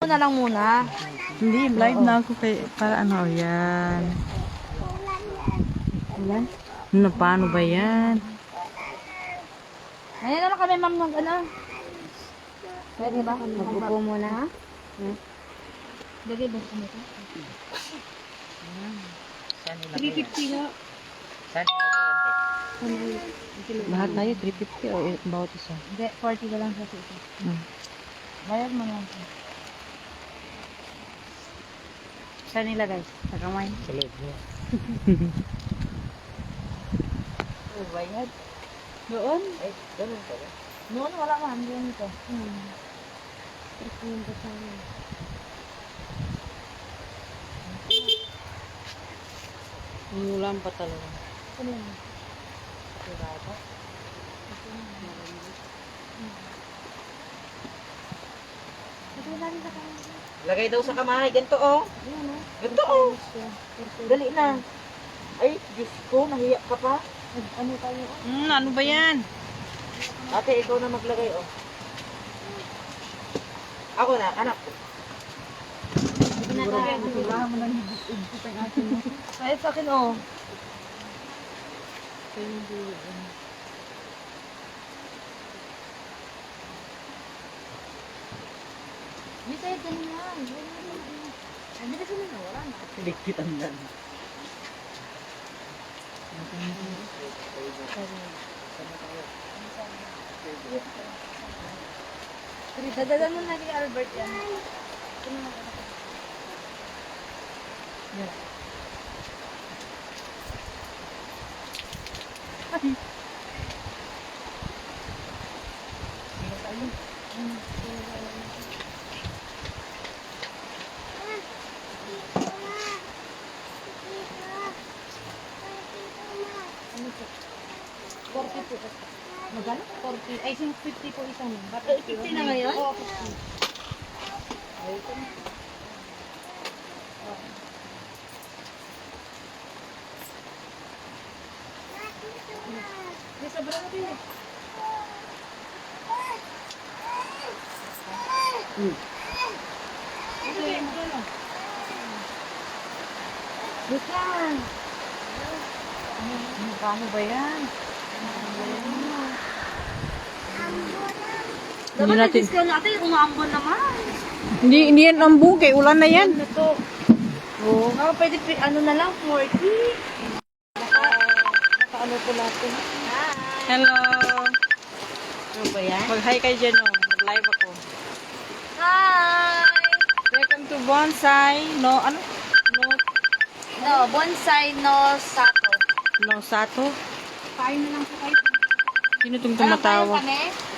na lang muna. Hindi, live na ako kay, para ano, yan. Ayan. Ano, paano ba yan? Ngayon na lang kami, ma'am, ng ano. Pwede ba? Mag-upo muna, ha? Lagay ba kami ito? 350 na. Lahat tayo, 350 o bawat isa. Hindi, 40 ka lang sa ito. Bayad mo lang. Saan nilagay? Sa kamay? Sa loob niya. Oh, bayad. Doon? Ay, ganun pala. Noon, wala man. Doon ito. Ulam pa talaga. Ano yun? Sirata. Lagay daw sa kamay. Ganito oh. Ganito oh. Dali na. Ay, Diyos ko, nahiya ka pa. Ano tayo? Ano ba yan? Ate, ikaw na maglagay oh. Ako na, anak ko. Ay, sa akin, oh. Hindi tayo ganyan. Hindi kasi wala na. Ligpit ang dan. Dadalan mo na ni Albert yan. Magkano? 40. Ay, 50 po isa mo. 50 na ngayon? Oo, 50. May sabra na din. Bukan. Paano ba yan? Dapat natin- na-discount natin, umaambon naman. Hindi yan ang bukay. Ulan na yan. Ano to? Oo. Oh, pwede, ano na lang, 40. Naka-ano po natin. Hello. Ano ba yan? Mag-hi kayo dyan oh. Mag-live ako. Hi! Welcome to Bonsai. No, ano? No, bonsai no sato. No, Sato. Kain na lang po kayo. Sino itong tumatawa? kami?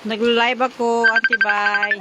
Nag-live ako, Auntie Bay.